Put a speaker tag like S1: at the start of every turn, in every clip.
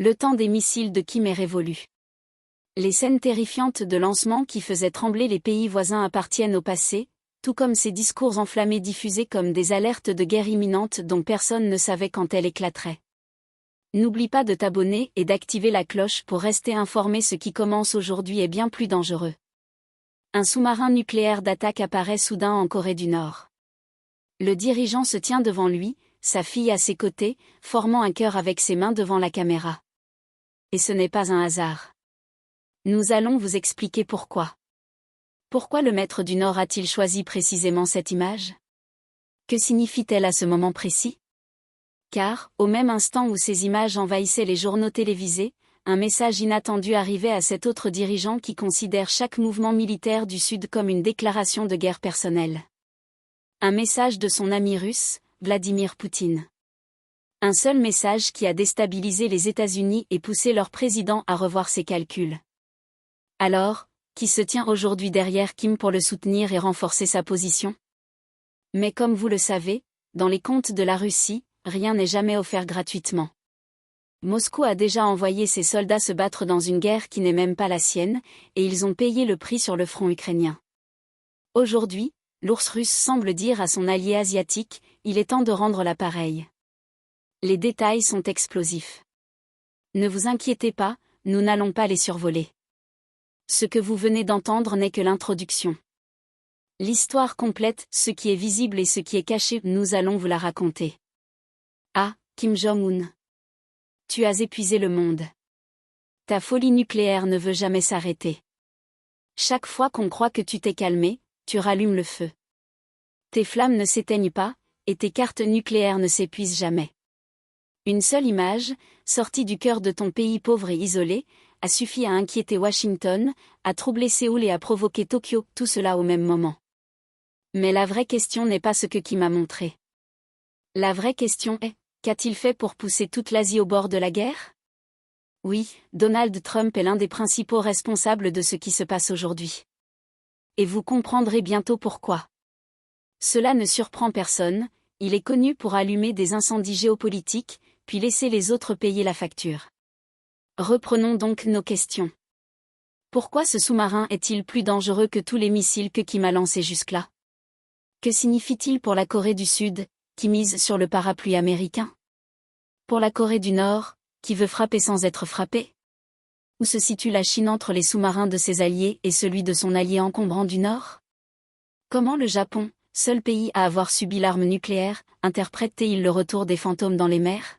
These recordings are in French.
S1: Le temps des missiles de Kim est révolu. Les scènes terrifiantes de lancement qui faisaient trembler les pays voisins appartiennent au passé, tout comme ces discours enflammés diffusés comme des alertes de guerre imminente dont personne ne savait quand elle éclaterait. N'oublie pas de t'abonner et d'activer la cloche pour rester informé. Ce qui commence aujourd'hui est bien plus dangereux. Un sous-marin nucléaire d'attaque apparaît soudain en Corée du Nord. Le dirigeant se tient devant lui, sa fille à ses côtés, formant un cœur avec ses mains devant la caméra. Et ce n'est pas un hasard. Nous allons vous expliquer pourquoi. Pourquoi le maître du Nord a-t-il choisi précisément cette image? Que signifie-t-elle à ce moment précis? Car, au même instant où ces images envahissaient les journaux télévisés, un message inattendu arrivait à cet autre dirigeant qui considère chaque mouvement militaire du Sud comme une déclaration de guerre personnelle. Un message de son ami russe, Vladimir Poutine. Un seul message qui a déstabilisé les États-Unis et poussé leur président à revoir ses calculs. Alors, qui se tient aujourd'hui derrière Kim pour le soutenir et renforcer sa position? Mais comme vous le savez, dans les comptes de la Russie, rien n'est jamais offert gratuitement. Moscou a déjà envoyé ses soldats se battre dans une guerre qui n'est même pas la sienne, et ils ont payé le prix sur le front ukrainien. Aujourd'hui, l'ours russe semble dire à son allié asiatique, il est temps de rendre la pareille. Les détails sont explosifs. Ne vous inquiétez pas, nous n'allons pas les survoler. Ce que vous venez d'entendre n'est que l'introduction. L'histoire complète, ce qui est visible et ce qui est caché, nous allons vous la raconter. Ah, Kim Jong-un. Tu as épuisé le monde. Ta folie nucléaire ne veut jamais s'arrêter. Chaque fois qu'on croit que tu t'es calmé, tu rallumes le feu. Tes flammes ne s'éteignent pas, et tes cartes nucléaires ne s'épuisent jamais. Une seule image, sortie du cœur de ton pays pauvre et isolé, a suffi à inquiéter Washington, à troubler Séoul et à provoquer Tokyo, tout cela au même moment. Mais la vraie question n'est pas ce que Kim a montré. La vraie question est, qu'a-t-il fait pour pousser toute l'Asie au bord de la guerre? Oui, Donald Trump est l'un des principaux responsables de ce qui se passe aujourd'hui. Et vous comprendrez bientôt pourquoi. Cela ne surprend personne, il est connu pour allumer des incendies géopolitiques, puis laisser les autres payer la facture. Reprenons donc nos questions. Pourquoi ce sous-marin est-il plus dangereux que tous les missiles que Kim a lancés jusque-là? Que signifie-t-il pour la Corée du Sud, qui mise sur le parapluie américain? Pour la Corée du Nord, qui veut frapper sans être frappée? Où se situe la Chine entre les sous-marins de ses alliés et celui de son allié encombrant du Nord? Comment le Japon, seul pays à avoir subi l'arme nucléaire, interprète-t-il le retour des fantômes dans les mers?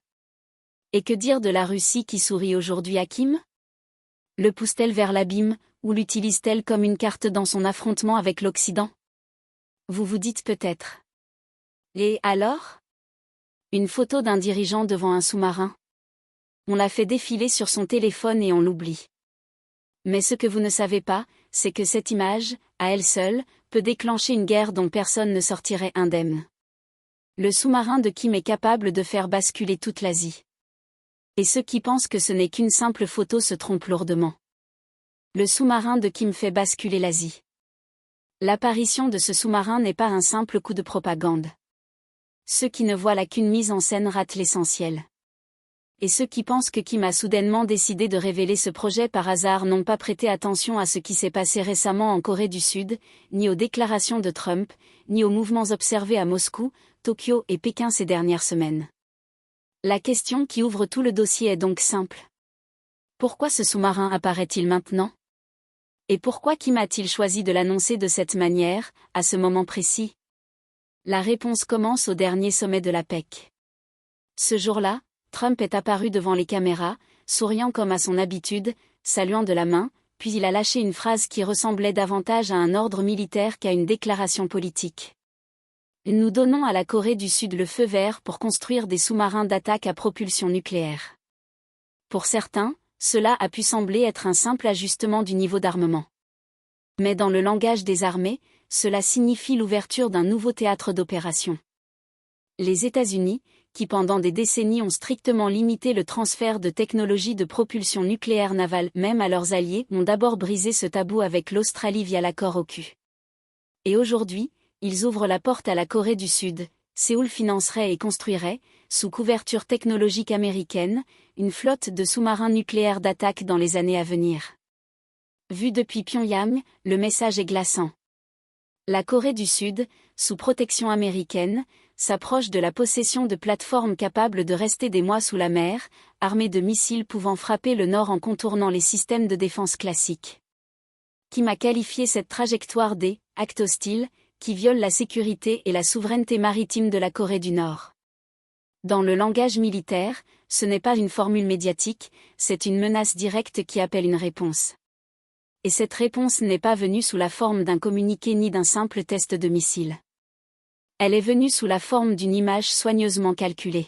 S1: Et que dire de la Russie qui sourit aujourd'hui à Kim? Le pousse-t-elle vers l'abîme, ou l'utilise-t-elle comme une carte dans son affrontement avec l'Occident? Vous vous dites peut-être. Et alors? Une photo d'un dirigeant devant un sous-marin. On l'a fait défiler sur son téléphone et on l'oublie. Mais ce que vous ne savez pas, c'est que cette image, à elle seule, peut déclencher une guerre dont personne ne sortirait indemne. Le sous-marin de Kim est capable de faire basculer toute l'Asie. Et ceux qui pensent que ce n'est qu'une simple photo se trompent lourdement. Le sous-marin de Kim fait basculer l'Asie. L'apparition de ce sous-marin n'est pas un simple coup de propagande. Ceux qui ne voient là qu'une mise en scène ratent l'essentiel. Et ceux qui pensent que Kim a soudainement décidé de révéler ce projet par hasard n'ont pas prêté attention à ce qui s'est passé récemment en Corée du Sud, ni aux déclarations de Trump, ni aux mouvements observés à Moscou, Tokyo et Pékin ces dernières semaines. La question qui ouvre tout le dossier est donc simple. Pourquoi ce sous-marin apparaît-il maintenant? Et pourquoi Kim a-t-il choisi de l'annoncer de cette manière, à ce moment précis? La réponse commence au dernier sommet de la PEC. Ce jour-là, Trump est apparu devant les caméras, souriant comme à son habitude, saluant de la main, puis il a lâché une phrase qui ressemblait davantage à un ordre militaire qu'à une déclaration politique. Nous donnons à la Corée du Sud le feu vert pour construire des sous-marins d'attaque à propulsion nucléaire. Pour certains, cela a pu sembler être un simple ajustement du niveau d'armement. Mais dans le langage des armées, cela signifie l'ouverture d'un nouveau théâtre d'opération. Les États-Unis, qui pendant des décennies ont strictement limité le transfert de technologies de propulsion nucléaire navale même à leurs alliés, ont d'abord brisé ce tabou avec l'Australie via l'accord AUKUS. Et aujourd'hui, ils ouvrent la porte à la Corée du Sud. Séoul financerait et construirait, sous couverture technologique américaine, une flotte de sous-marins nucléaires d'attaque dans les années à venir. Vu depuis Pyongyang, le message est glaçant. La Corée du Sud, sous protection américaine, s'approche de la possession de plateformes capables de rester des mois sous la mer, armées de missiles pouvant frapper le nord en contournant les systèmes de défense classiques. Kim a qualifié cette trajectoire des « actes hostiles » qui violent la sécurité et la souveraineté maritime de la Corée du Nord. Dans le langage militaire, ce n'est pas une formule médiatique, c'est une menace directe qui appelle une réponse. Et cette réponse n'est pas venue sous la forme d'un communiqué ni d'un simple test de missile. Elle est venue sous la forme d'une image soigneusement calculée.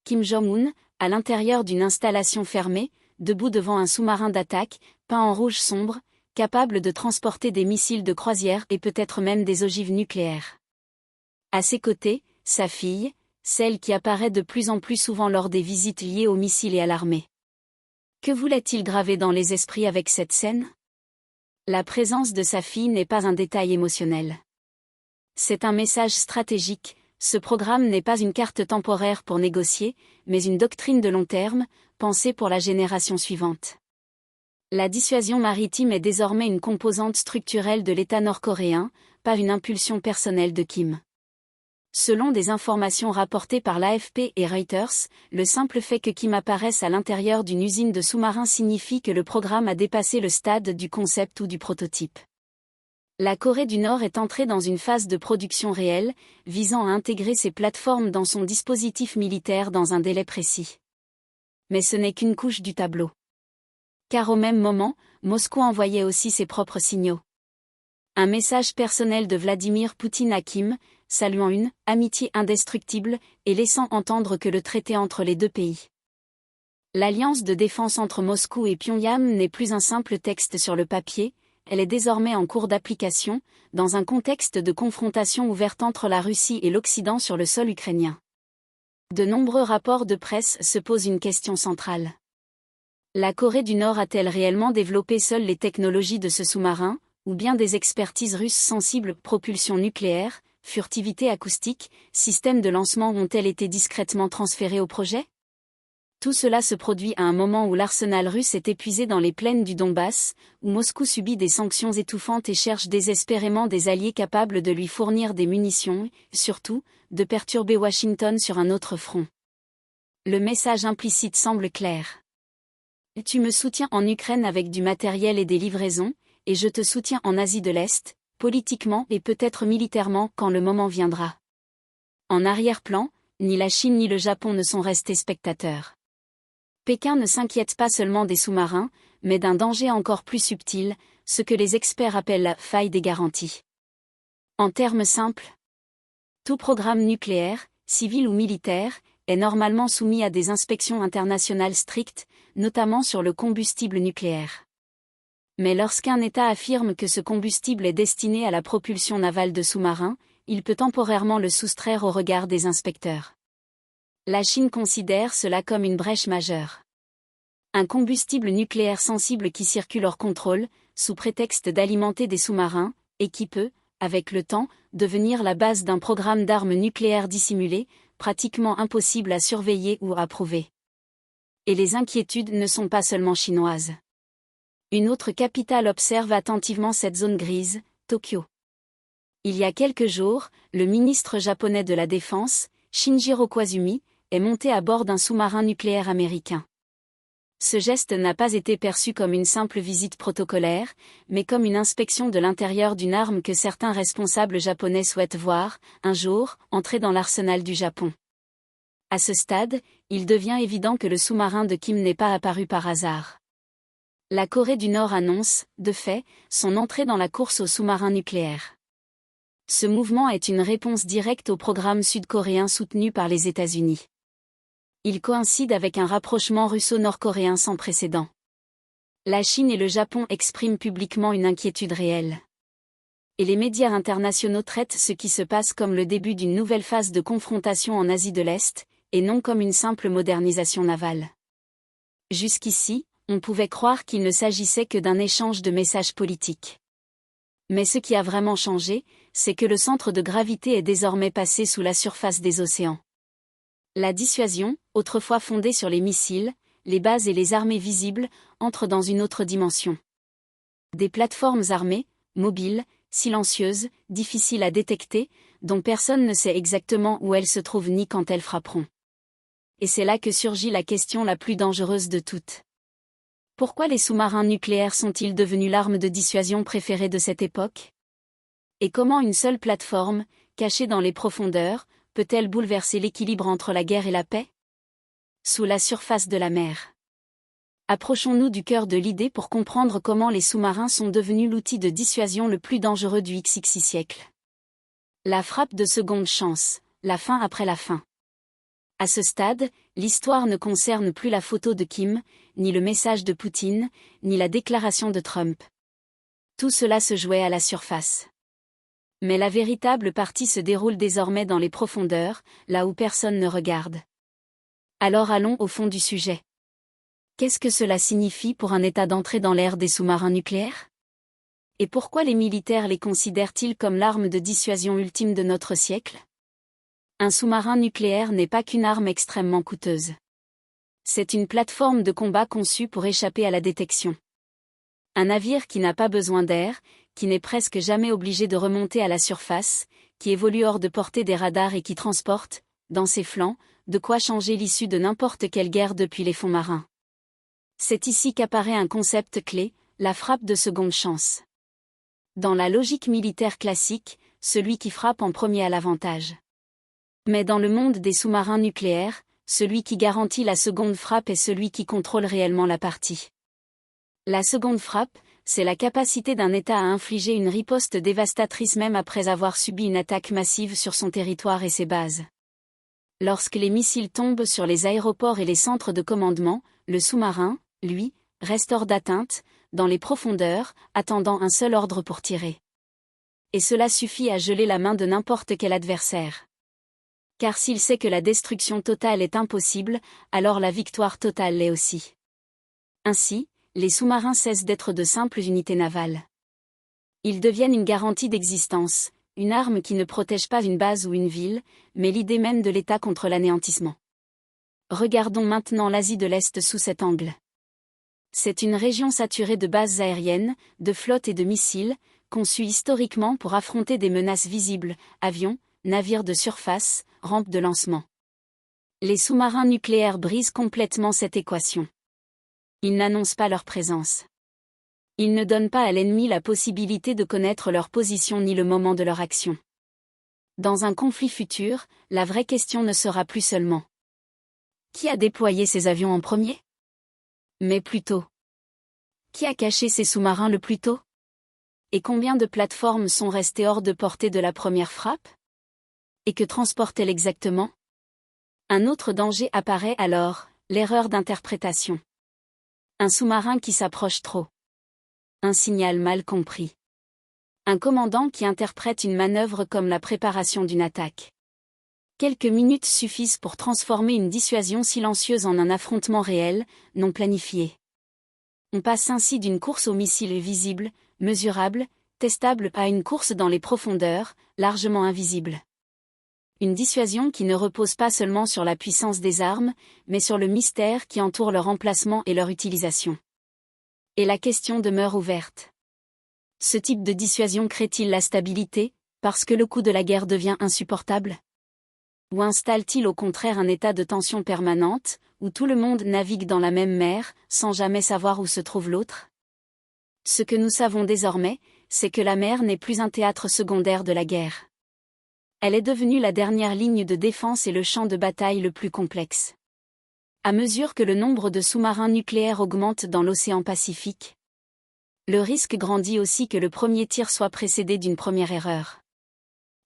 S1: Kim Jong-un, à l'intérieur d'une installation fermée, debout devant un sous-marin d'attaque, peint en rouge sombre, capable de transporter des missiles de croisière et peut-être même des ogives nucléaires. À ses côtés, sa fille, celle qui apparaît de plus en plus souvent lors des visites liées aux missiles et à l'armée. Que voulait-il graver dans les esprits avec cette scène ? La présence de sa fille n'est pas un détail émotionnel. C'est un message stratégique, ce programme n'est pas une carte temporaire pour négocier, mais une doctrine de long terme, pensée pour la génération suivante. La dissuasion maritime est désormais une composante structurelle de l'État nord-coréen, pas une impulsion personnelle de Kim. Selon des informations rapportées par l'AFP et Reuters, le simple fait que Kim apparaisse à l'intérieur d'une usine de sous-marins signifie que le programme a dépassé le stade du concept ou du prototype. La Corée du Nord est entrée dans une phase de production réelle, visant à intégrer ses plateformes dans son dispositif militaire dans un délai précis. Mais ce n'est qu'une couche du tableau. Car au même moment, Moscou envoyait aussi ses propres signaux. Un message personnel de Vladimir Poutine à Kim, saluant une « amitié indestructible » et laissant entendre que le traité entre les deux pays. L'alliance de défense entre Moscou et Pyongyang n'est plus un simple texte sur le papier, elle est désormais en cours d'application, dans un contexte de confrontation ouverte entre la Russie et l'Occident sur le sol ukrainien. De nombreux rapports de presse se posent une question centrale. La Corée du Nord a-t-elle réellement développé seule les technologies de ce sous-marin, ou bien des expertises russes sensibles, propulsion nucléaire, furtivité acoustique, systèmes de lancement ont-elles été discrètement transférés au projet ? Tout cela se produit à un moment où l'arsenal russe est épuisé dans les plaines du Donbass, où Moscou subit des sanctions étouffantes et cherche désespérément des alliés capables de lui fournir des munitions, et surtout, de perturber Washington sur un autre front. Le message implicite semble clair. Tu me soutiens en Ukraine avec du matériel et des livraisons, et je te soutiens en Asie de l'Est, politiquement et peut-être militairement quand le moment viendra. En arrière-plan, ni la Chine ni le Japon ne sont restés spectateurs. Pékin ne s'inquiète pas seulement des sous-marins, mais d'un danger encore plus subtil, ce que les experts appellent la faille des garanties. En termes simples, tout programme nucléaire, civil ou militaire, est normalement soumis à des inspections internationales strictes, notamment sur le combustible nucléaire. Mais lorsqu'un État affirme que ce combustible est destiné à la propulsion navale de sous-marins, il peut temporairement le soustraire au regard des inspecteurs. La Chine considère cela comme une brèche majeure. Un combustible nucléaire sensible qui circule hors contrôle, sous prétexte d'alimenter des sous-marins, et qui peut, avec le temps, devenir la base d'un programme d'armes nucléaires dissimulé, pratiquement impossible à surveiller ou à approuver. Et les inquiétudes ne sont pas seulement chinoises. Une autre capitale observe attentivement cette zone grise, Tokyo. Il y a quelques jours, le ministre japonais de la Défense, Shinjiro Koizumi, est monté à bord d'un sous-marin nucléaire américain. Ce geste n'a pas été perçu comme une simple visite protocolaire, mais comme une inspection de l'intérieur d'une arme que certains responsables japonais souhaitent voir, un jour, entrer dans l'arsenal du Japon. À ce stade, il devient évident que le sous-marin de Kim n'est pas apparu par hasard. La Corée du Nord annonce, de fait, son entrée dans la course aux sous-marins nucléaires. Ce mouvement est une réponse directe au programme sud-coréen soutenu par les États-Unis. Il coïncide avec un rapprochement russo-nord-coréen sans précédent. La Chine et le Japon expriment publiquement une inquiétude réelle. Et les médias internationaux traitent ce qui se passe comme le début d'une nouvelle phase de confrontation en Asie de l'Est, et non comme une simple modernisation navale. Jusqu'ici, on pouvait croire qu'il ne s'agissait que d'un échange de messages politiques. Mais ce qui a vraiment changé, c'est que le centre de gravité est désormais passé sous la surface des océans. La dissuasion, autrefois fondée sur les missiles, les bases et les armées visibles, entre dans une autre dimension. Des plateformes armées, mobiles, silencieuses, difficiles à détecter, dont personne ne sait exactement où elles se trouvent ni quand elles frapperont. Et c'est là que surgit la question la plus dangereuse de toutes. Pourquoi les sous-marins nucléaires sont-ils devenus l'arme de dissuasion préférée de cette époque? Et comment une seule plateforme, cachée dans les profondeurs, peut-elle bouleverser l'équilibre entre la guerre et la paix? Sous la surface de la mer. Approchons-nous du cœur de l'idée pour comprendre comment les sous-marins sont devenus l'outil de dissuasion le plus dangereux du XXI siècle. La frappe de seconde chance, la fin après la fin. À ce stade, l'histoire ne concerne plus la photo de Kim, ni le message de Poutine, ni la déclaration de Trump. Tout cela se jouait à la surface. Mais la véritable partie se déroule désormais dans les profondeurs, là où personne ne regarde. Alors allons au fond du sujet. Qu'est-ce que cela signifie pour un État d'entrer dans l'ère des sous-marins nucléaires? Et pourquoi les militaires les considèrent-ils comme l'arme de dissuasion ultime de notre siècle? Un sous-marin nucléaire n'est pas qu'une arme extrêmement coûteuse. C'est une plateforme de combat conçue pour échapper à la détection. Un navire qui n'a pas besoin d'air, qui n'est presque jamais obligé de remonter à la surface, qui évolue hors de portée des radars et qui transporte, dans ses flancs, de quoi changer l'issue de n'importe quelle guerre depuis les fonds marins. C'est ici qu'apparaît un concept clé, la frappe de seconde chance. Dans la logique militaire classique, celui qui frappe en premier a l'avantage. Mais dans le monde des sous-marins nucléaires, celui qui garantit la seconde frappe est celui qui contrôle réellement la partie. La seconde frappe, c'est la capacité d'un État à infliger une riposte dévastatrice même après avoir subi une attaque massive sur son territoire et ses bases. Lorsque les missiles tombent sur les aéroports et les centres de commandement, le sous-marin, lui, reste hors d'atteinte, dans les profondeurs, attendant un seul ordre pour tirer. Et cela suffit à geler la main de n'importe quel adversaire. Car s'il sait que la destruction totale est impossible, alors la victoire totale l'est aussi. Ainsi, les sous-marins cessent d'être de simples unités navales. Ils deviennent une garantie d'existence, une arme qui ne protège pas une base ou une ville, mais l'idée même de l'État contre l'anéantissement. Regardons maintenant l'Asie de l'Est sous cet angle. C'est une région saturée de bases aériennes, de flottes et de missiles, conçue historiquement pour affronter des menaces visibles, avions, navires de surface, rampes de lancement. Les sous-marins nucléaires brisent complètement cette équation. Ils n'annoncent pas leur présence. Ils ne donnent pas à l'ennemi la possibilité de connaître leur position ni le moment de leur action. Dans un conflit futur, la vraie question ne sera plus seulement qui a déployé ces avions en premier? Mais plutôt, qui a caché ces sous-marins le plus tôt? Et combien de plateformes sont restées hors de portée de la première frappe? Et que transportent-elles exactement? Un autre danger apparaît alors, l'erreur d'interprétation. Un sous-marin qui s'approche trop. Un signal mal compris. Un commandant qui interprète une manœuvre comme la préparation d'une attaque. Quelques minutes suffisent pour transformer une dissuasion silencieuse en un affrontement réel, non planifié. On passe ainsi d'une course aux missiles visibles, mesurables, testables à une course dans les profondeurs, largement invisible. Une dissuasion qui ne repose pas seulement sur la puissance des armes, mais sur le mystère qui entoure leur emplacement et leur utilisation. Et la question demeure ouverte. Ce type de dissuasion crée-t-il la stabilité, parce que le coût de la guerre devient insupportable? Ou installe-t-il au contraire un état de tension permanente, où tout le monde navigue dans la même mer, sans jamais savoir où se trouve l'autre? Ce que nous savons désormais, c'est que la mer n'est plus un théâtre secondaire de la guerre. Elle est devenue la dernière ligne de défense et le champ de bataille le plus complexe. À mesure que le nombre de sous-marins nucléaires augmente dans l'océan Pacifique, le risque grandit aussi que le premier tir soit précédé d'une première erreur.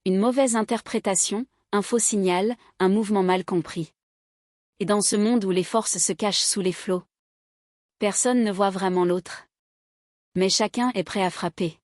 S1: Une mauvaise interprétation, un faux signal, un mouvement mal compris. Et dans ce monde où les forces se cachent sous les flots, personne ne voit vraiment l'autre. Mais chacun est prêt à frapper.